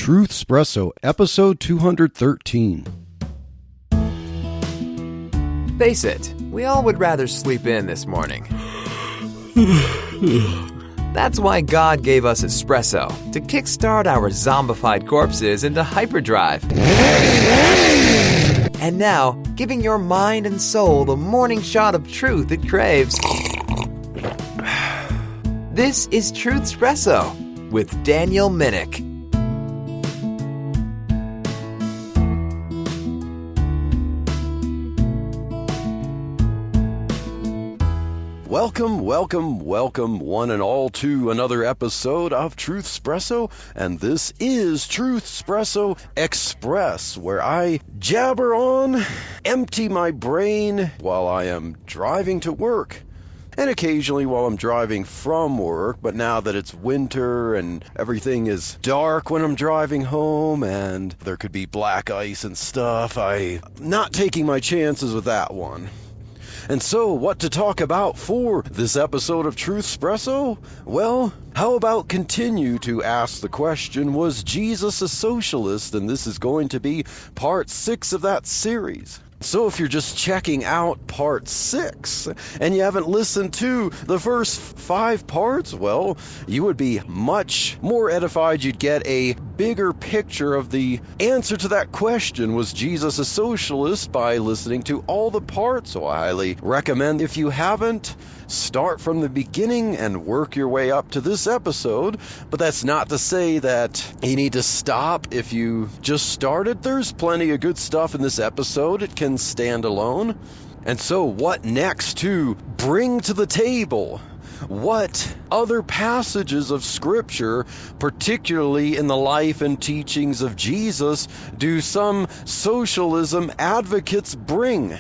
Truthspresso, episode 213. Face it, we all would rather sleep in this morning. That's why God gave us espresso, to kickstart our zombified corpses into hyperdrive. And now, giving your mind and soul the morning shot of truth it craves. This is Truthspresso with Daniel Minnick. Welcome, one and all, to another episode of Truthspresso, and this is Truthspresso Express, where I jabber on, empty my brain while I am driving to work, and occasionally while I'm driving from work. But now that it's winter and everything is dark when I'm driving home, and there could be black ice and stuff, I'm not taking my chances with that one. And so, what to talk about for this episode of Truthspresso? Well, how about continue to ask the question, was Jesus a socialist? And this is going to be part 6 of that series. So if you're just checking out part 6 and you haven't listened to the first 5 parts, well, you would be much more edified. You'd get a bigger picture of the answer to that question, was Jesus a socialist, by listening to all the parts. So I highly recommend, if you haven't, start from the beginning and work your way up to this episode. But that's not to say that you need to stop if you just started. There's plenty of good stuff in this episode. It can stand alone. And so what next to bring to the table? What other passages of Scripture, particularly in the life and teachings of Jesus, do some socialism advocates bring?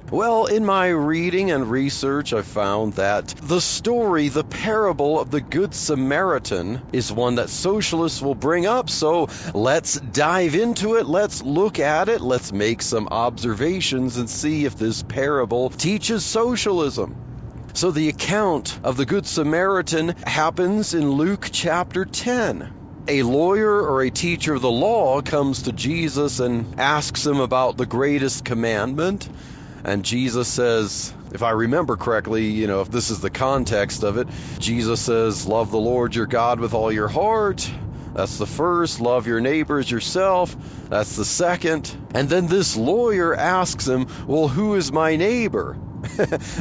Well, in my reading and research, I found that the story, the parable of the Good Samaritan, is one that socialists will bring up. So let's dive into it. Let's look at it. Let's make some observations and see if this parable teaches socialism. So the account of the Good Samaritan happens in Luke chapter 10. A lawyer or a teacher of the law comes to Jesus and asks him about the greatest commandment. And Jesus says, if I remember correctly, if this is the context of it, Jesus says, love the Lord your God with all your heart. That's the first. Love your neighbor as yourself. That's the second. And then this lawyer asks him, well, who is my neighbor?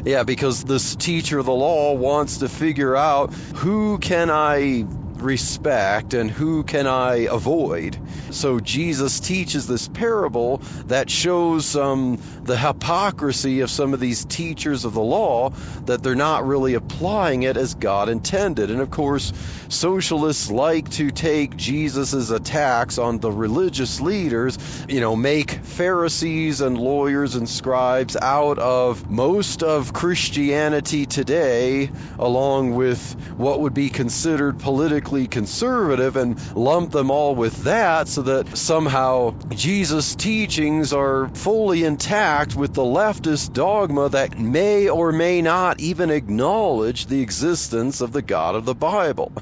Yeah, because this teacher of the law wants to figure out, who can I respect and who can I avoid? So Jesus teaches this parable that shows the hypocrisy of some of these teachers of the law, that they're not really applying it as God intended. And of course, socialists like to take Jesus's attacks on the religious leaders, make Pharisees and lawyers and scribes out of most of Christianity today, along with what would be considered politically conservative, and lump them all with that, so that somehow Jesus' teachings are fully intact with the leftist dogma that may or may not even acknowledge the existence of the God of the Bible.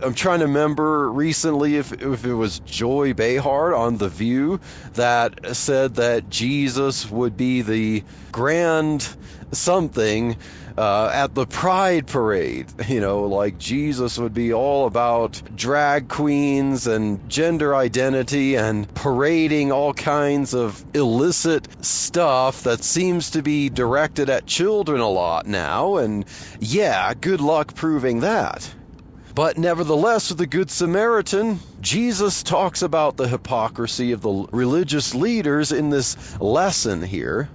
I'm trying to remember recently if it was Joy Behar on The View that said that Jesus would be the grand something at the Pride Parade. Like Jesus would be all about drag queens and gender identity and parading all kinds of illicit stuff that seems to be directed at children a lot now. And yeah, good luck proving that. But nevertheless, with the Good Samaritan, Jesus talks about the hypocrisy of the religious leaders in this lesson here.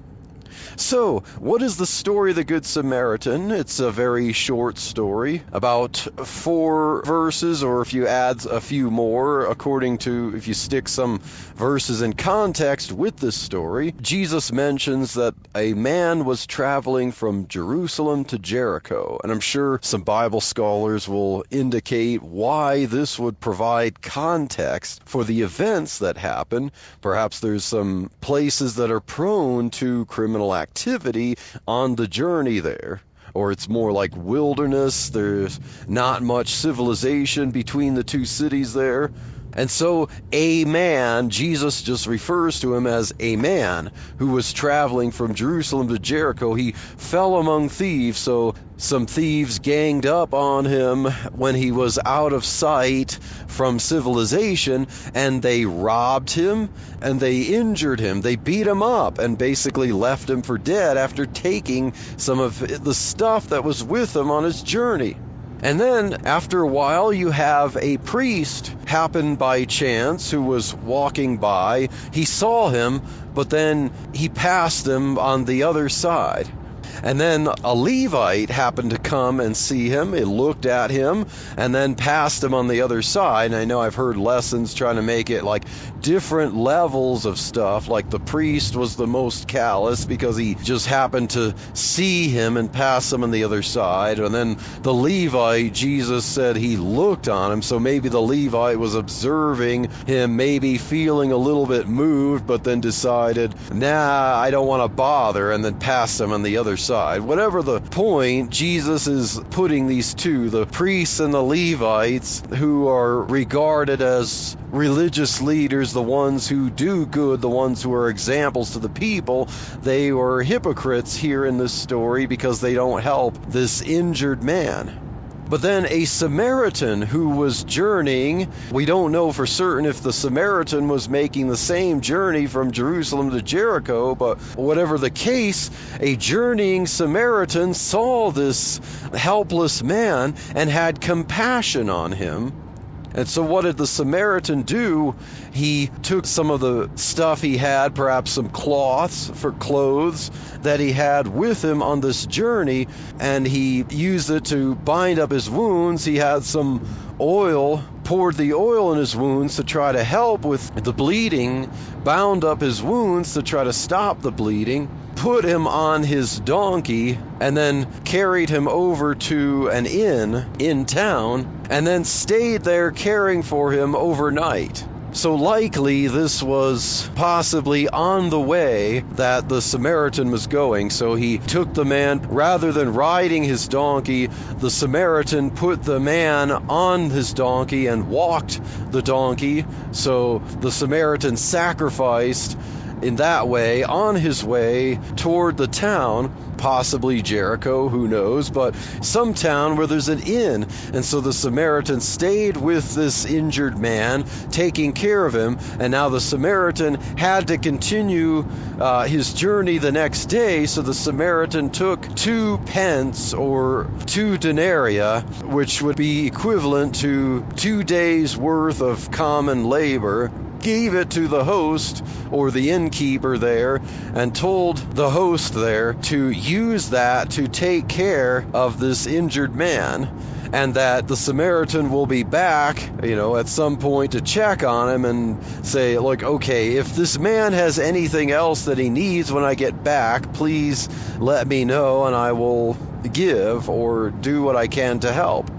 So, what is the story of the Good Samaritan? It's a very short story, about 4 verses, or if you add a few more, according to if you stick some verses in context with this story. Jesus mentions that a man was traveling from Jerusalem to Jericho, and I'm sure some Bible scholars will indicate why this would provide context for the events that happen. Perhaps there's some places that are prone to criminal activity on the journey there. Or it's more like wilderness. There's not much civilization between the two cities there. And so a man, Jesus just refers to him as a man who was traveling from Jerusalem to Jericho. He fell among thieves, so some thieves ganged up on him when he was out of sight from civilization, and they robbed him and they injured him. They beat him up and basically left him for dead after taking some of the stuff that was with him on his journey. And then, after a while, you have a priest happen by chance who was walking by. He saw him, but then he passed him on the other side. And then a Levite happened to come and see him. He looked at him and then passed him on the other side. And I know I've heard lessons trying to make it like different levels of stuff. Like the priest was the most callous because he just happened to see him and pass him on the other side. And then the Levite, Jesus said he looked on him. So maybe the Levite was observing him, maybe feeling a little bit moved, but then decided, nah, I don't want to bother, and then passed him on the other side. Whatever the point, Jesus is putting these two, the priests and the Levites, who are regarded as religious leaders, the ones who do good, the ones who are examples to the people, they were hypocrites here in this story because they don't help this injured man. But then a Samaritan who was journeying, we don't know for certain if the Samaritan was making the same journey from Jerusalem to Jericho, but whatever the case, a journeying Samaritan saw this helpless man and had compassion on him. And so what did the Samaritan do? He took some of the stuff he had, perhaps some cloths for clothes that he had with him on this journey, and he used it to bind up his wounds. He had some oil, poured the oil in his wounds to try to help with the bleeding, bound up his wounds to try to stop the bleeding, put him on his donkey, and then carried him over to an inn in town, and then stayed there caring for him overnight. So likely this was possibly on the way that the Samaritan was going. So he took the man, rather than riding his donkey, the Samaritan put the man on his donkey and walked the donkey. So the Samaritan sacrificed in that way on his way toward the town, possibly Jericho, who knows, but some town where there's an inn. And so the Samaritan stayed with this injured man, taking care of him, and now the Samaritan had to continue his journey the next day. So the Samaritan took 2 pence or 2 denarii, which would be equivalent to 2 days worth of common labor, gave it to the host or the innkeeper there, and told the host there to use that to take care of this injured man, and that the Samaritan will be back, at some point to check on him and say, like, okay, if this man has anything else that he needs when I get back, please let me know and I will give or do what I can to help.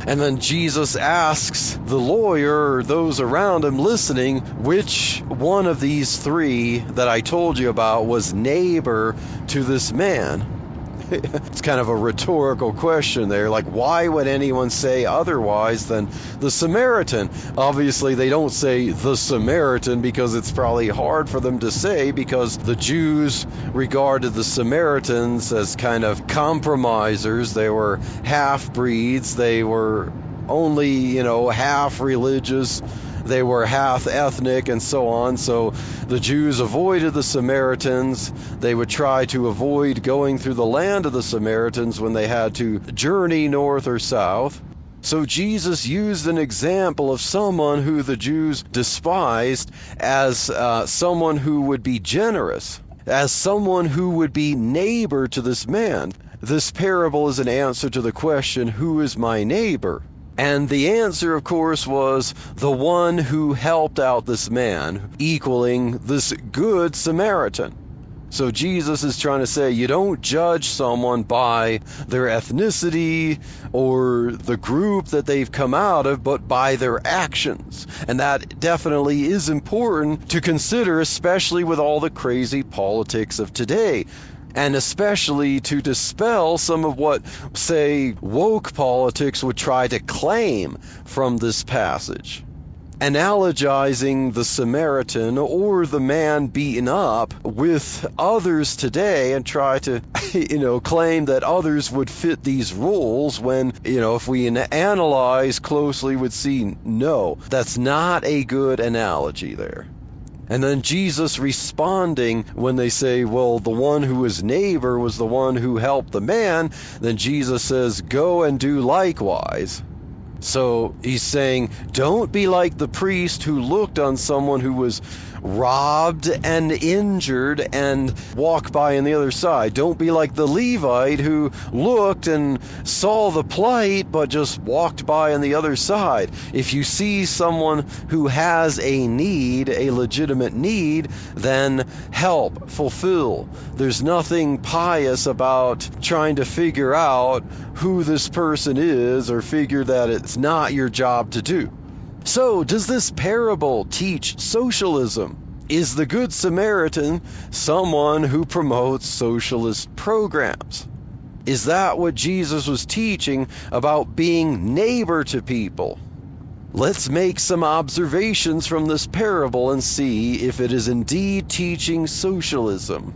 And then Jesus asks the lawyer or those around him listening, which one of these 3 that I told you about was neighbor to this man? It's kind of a rhetorical question there. Like, why would anyone say otherwise than the Samaritan? Obviously, they don't say the Samaritan because it's probably hard for them to say, because the Jews regarded the Samaritans as kind of compromisers. They were half-breeds. They were only, half religious. They were half ethnic and so on. So the Jews avoided the Samaritans. They would try to avoid going through the land of the Samaritans when they had to journey north or south. So Jesus used an example of someone who the Jews despised as someone who would be generous, as someone who would be neighbor to this man. This parable is an answer to the question, who is my neighbor? And the answer, of course, was the one who helped out this man, equaling this Good Samaritan. So Jesus is trying to say, you don't judge someone by their ethnicity or the group that they've come out of, but by their actions. And that definitely is important to consider, especially with all the crazy politics of today. And especially to dispel some of what, say, woke politics would try to claim from this passage. analogizing the Samaritan or the man beaten up with others today and try to, claim that others would fit these rules when, if we analyze closely, would see, no, that's not a good analogy there. And then Jesus responding when they say, well, the one who was neighbor was the one who helped the man, then Jesus says, go and do likewise. So he's saying, don't be like the priest who looked on someone who was robbed and injured and walked by on the other side. Don't be like the Levite who looked and saw the plight but just walked by on the other side. If you see someone who has a need, a legitimate need, then help, fulfill. There's nothing pious about trying to figure out who this person is or figure that it's not your job to do. So, does this parable teach socialism? Is the Good Samaritan someone who promotes socialist programs? Is that what Jesus was teaching about being neighbor to people? Let's make some observations from this parable and see if it is indeed teaching socialism.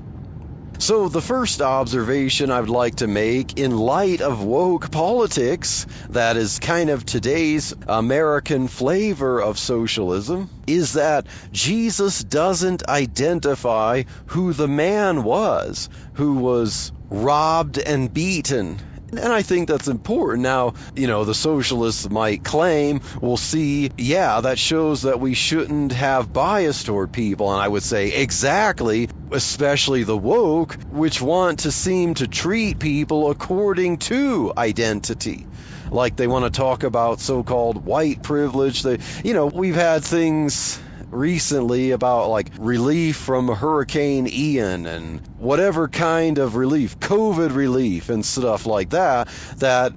So the first observation I'd like to make, in light of woke politics, that is kind of today's American flavor of socialism, is that Jesus doesn't identify who the man was who was robbed and beaten. And I think that's important. Now, the socialists might claim, we'll see, yeah, that shows that we shouldn't have bias toward people. And I would say exactly, especially the woke, which want to seem to treat people according to identity. Like they want to talk about so-called white privilege. We've had things recently about like relief from Hurricane Ian and whatever kind of relief, COVID relief and stuff like that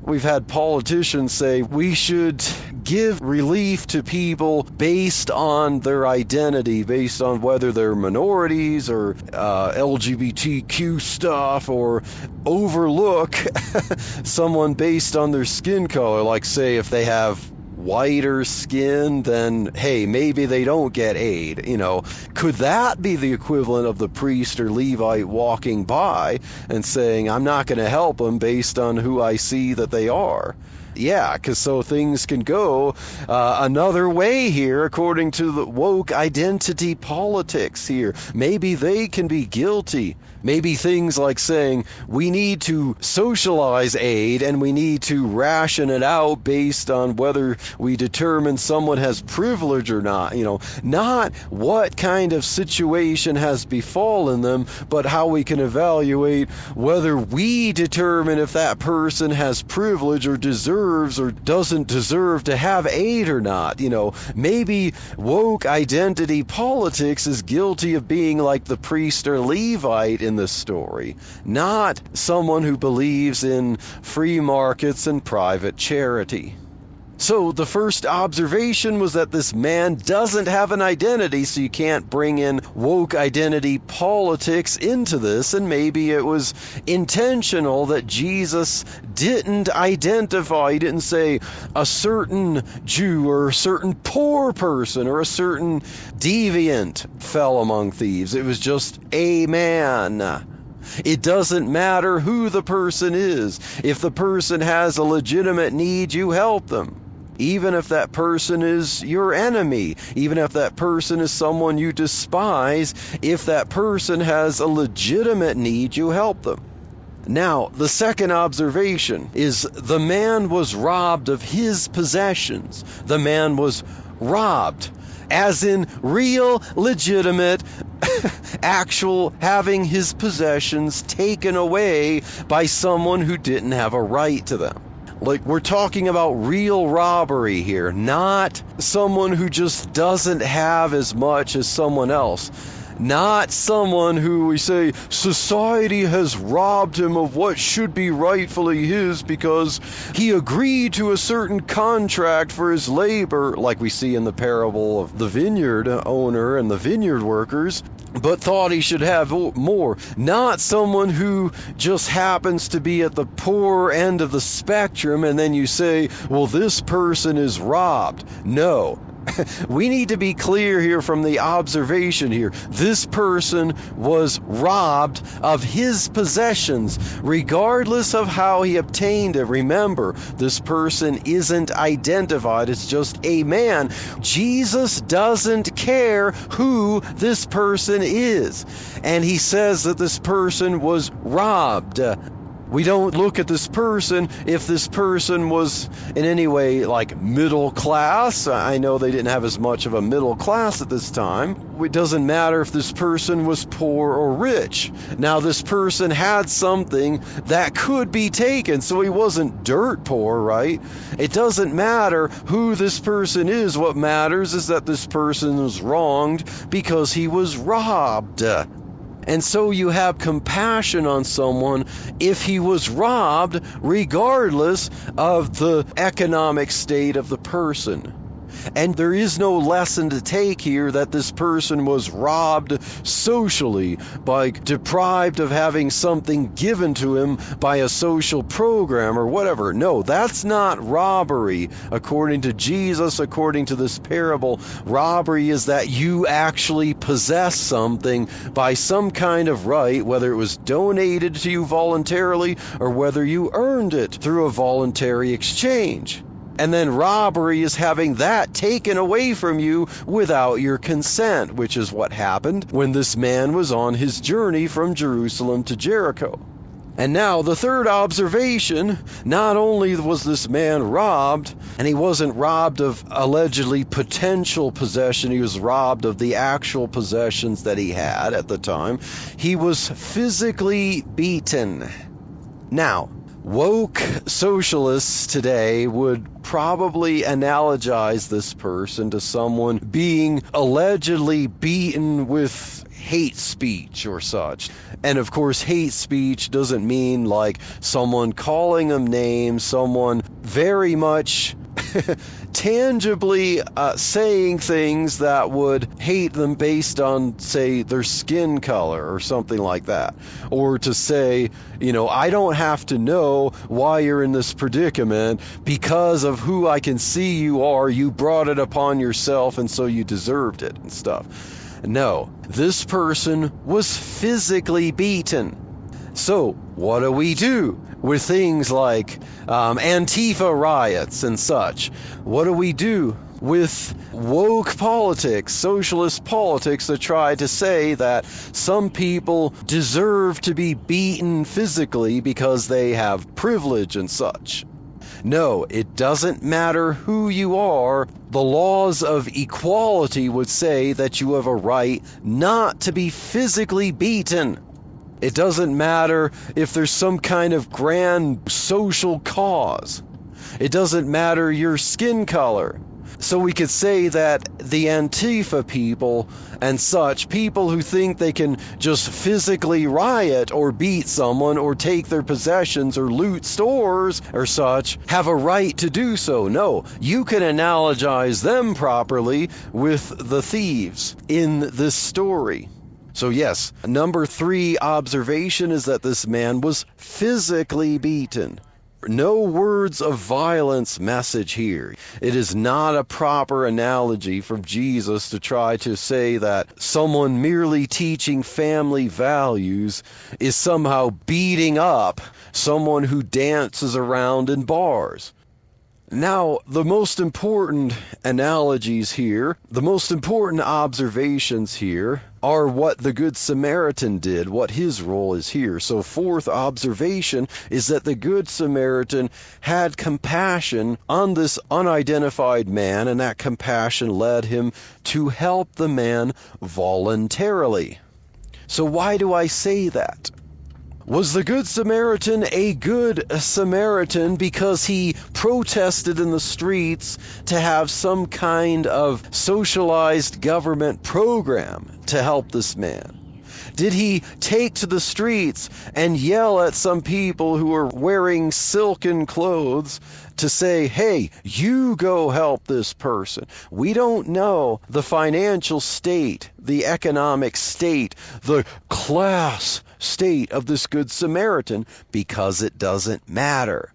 we've had politicians say we should give relief to people based on their identity, based on whether they're minorities or LGBTQ stuff, or overlook someone based on their skin color. Like say if they have whiter skin, then hey, maybe they don't get aid. Could that be the equivalent of the priest or Levite walking by and saying, I'm not going to help them based on who I see that they are? Yeah, because so things can go another way here according to the woke identity politics here. Maybe they can be guilty. Maybe things like saying we need to socialize aid and we need to ration it out based on whether we determine someone has privilege or not. Not what kind of situation has befallen them, but how we can evaluate whether we determine if that person has privilege or deserves or doesn't deserve to have aid or not. Maybe woke identity politics is guilty of being like the priest or Levite in this story, not someone who believes in free markets and private charity. So the first observation was that this man doesn't have an identity, so you can't bring in woke identity politics into this, and maybe it was intentional that Jesus didn't identify, he didn't say a certain Jew or a certain poor person or a certain deviant fell among thieves. It was just a man. It doesn't matter who the person is. If the person has a legitimate need, you help them. Even if that person is your enemy, even if that person is someone you despise, if that person has a legitimate need, you help them. Now, the second observation is the man was robbed of his possessions. The man was robbed, as in real, legitimate, actual having his possessions taken away by someone who didn't have a right to them. Like, we're talking about real robbery here, not someone who just doesn't have as much as someone else. Not someone who we say society has robbed him of what should be rightfully his because he agreed to a certain contract for his labor, like we see in the parable of the vineyard owner and the vineyard workers, but thought he should have more. Not someone who just happens to be at the poor end of the spectrum and then you say, well, this person is robbed. No. We need to be clear here from the observation here. This person was robbed of his possessions, regardless of how he obtained it. Remember, this person isn't identified. It's just a man. Jesus doesn't care who this person is. And he says that this person was robbed. We don't look at this person if this person was in any way like middle class. I know they didn't have as much of a middle class at this time. It doesn't matter if this person was poor or rich. Now, this person had something that could be taken, so he wasn't dirt poor, right? It doesn't matter who this person is. What matters is that this person was wronged because he was robbed. And so you have compassion on someone if he was robbed, regardless of the economic state of the person. And there is no lesson to take here that this person was robbed socially, by deprived of having something given to him by a social program or whatever. No, that's not robbery. According to Jesus, according to this parable, robbery is that you actually possess something by some kind of right, whether it was donated to you voluntarily or whether you earned it through a voluntary exchange. And then robbery is having that taken away from you without your consent, which is what happened when this man was on his journey from Jerusalem to Jericho. And now the third observation, not only was this man robbed, and he wasn't robbed of allegedly potential possession, he was robbed of the actual possessions that he had at the time. He was physically beaten. Now, woke socialists today would probably analogize this person to someone being allegedly beaten with hate speech or such. And of course, hate speech doesn't mean like someone calling them names, someone very much tangibly saying things that would hate them based on, say, their skin color or something like that. Or to say, I don't have to know why you're in this predicament because of who I can see you are. You brought it upon yourself and so you deserved it and stuff. No, this person was physically beaten. So what do we do with things like Antifa riots and such? What do we do with woke politics, socialist politics that try to say that some people deserve to be beaten physically because they have privilege and such? No, it doesn't matter who you are. The laws of equality would say that you have a right not to be physically beaten. It doesn't matter if there's some kind of grand social cause. It doesn't matter your skin color. So we could say that the Antifa people and such, people who think they can just physically riot or beat someone or take their possessions or loot stores or such, have a right to do so. No, you can analogize them properly with the thieves in this story. So yes, number 3 observation is that this man was physically beaten. No words of violence message here. It is not a proper analogy from Jesus to try to say that someone merely teaching family values is somehow beating up someone who dances around in bars. Now, the most important analogies here, the most important observations here are what the Good Samaritan did, what his role is here. So 4th observation is that the Good Samaritan had compassion on this unidentified man, and that compassion led him to help the man voluntarily. So why do I say that? Was the Good Samaritan a good Samaritan because he protested in the streets to have some kind of socialized government program to help this man? Did he take to the streets and yell at some people who were wearing silken clothes to say, hey, you go help this person? We don't know the financial state, the economic state, the class state of this Good Samaritan because it doesn't matter.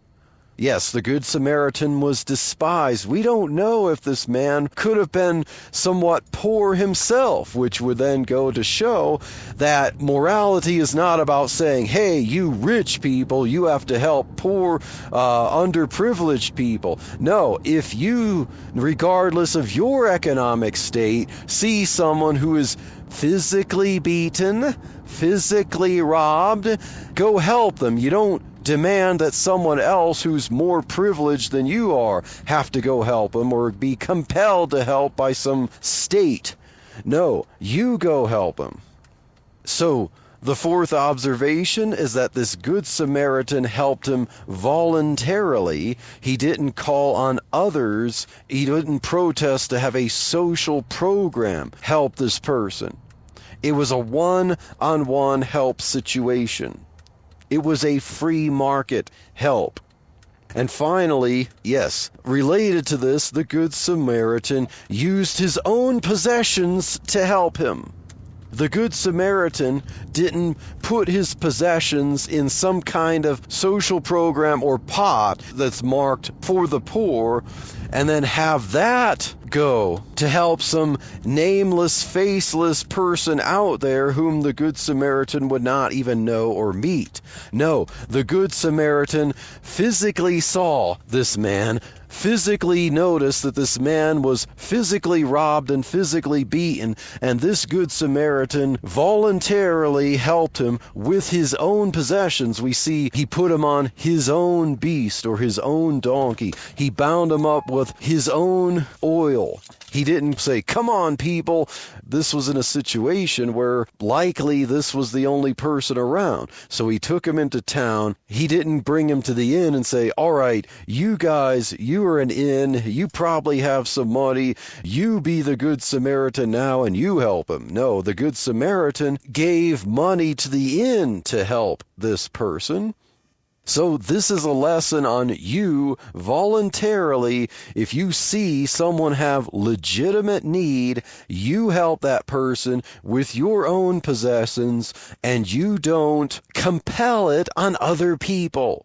Yes, the Good Samaritan was despised. We don't know if this man could have been somewhat poor himself, which would then go to show that morality is not about saying, hey, you rich people, you have to help poor, underprivileged people. No, if you, regardless of your economic state, see someone who is physically beaten, physically robbed, go help them. You don't demand that someone else who's more privileged than you are have to go help them or be compelled to help by some state. No, you go help them. So the fourth observation is that this Good Samaritan helped him voluntarily. He didn't call on others. He didn't protest to have a social program help this person. It was a one-on-one help situation. It was a free market help. And finally, yes, related to this, the Good Samaritan used his own possessions to help him. The Good Samaritan didn't put his possessions in some kind of social program or pot that's marked for the poor and then have that go to help some nameless, faceless person out there whom the Good Samaritan would not even know or meet. No, the Good Samaritan physically saw this man, physically noticed that this man was physically robbed and physically beaten, and this Good Samaritan voluntarily helped him with his own possessions. We see he put him on his own beast or his own donkey. He bound him up with his own oil. He didn't say, come on, people. This was in a situation where likely this was the only person around. So he took him into town. He didn't bring him to the inn and say, all right, you guys, you are an inn. You probably have some money. You be the Good Samaritan now and you help him. No, the Good Samaritan gave money to the inn to help this person. So this is a lesson on you voluntarily. If you see someone have legitimate need, you help that person with your own possessions and you don't compel it on other people.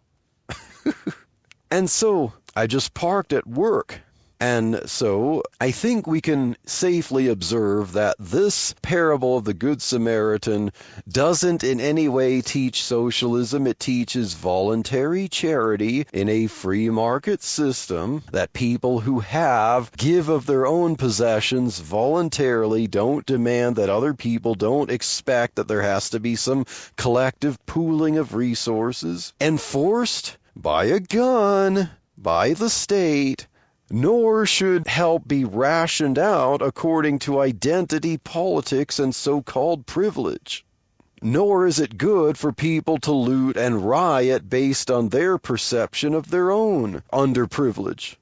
And so I just parked at work. And so I think we can safely observe that this parable of the Good Samaritan doesn't in any way teach socialism. It teaches voluntary charity in a free market system, that people who have give of their own possessions voluntarily, don't demand that other people, don't expect that there has to be some collective pooling of resources enforced by a gun, by the state. Nor should help be rationed out according to identity politics and so-called privilege. Nor is it good for people to loot and riot based on their perception of their own underprivilege.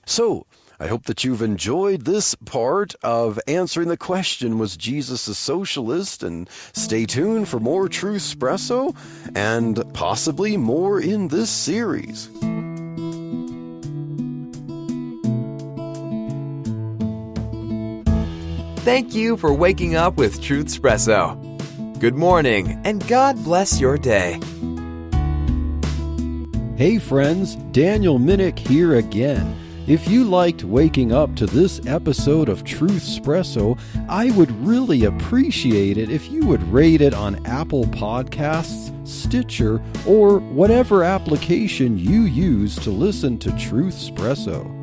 So, I hope that you've enjoyed this part of answering the question, was Jesus a socialist? And stay tuned for more Truthspresso and possibly more in this series. Thank you for waking up with Truthspresso. Good morning, and God bless your day. Hey friends, Daniel Minnick here again. If you liked waking up to this episode of Truthspresso, I would really appreciate it if you would rate it on Apple Podcasts, Stitcher, or whatever application you use to listen to Truthspresso.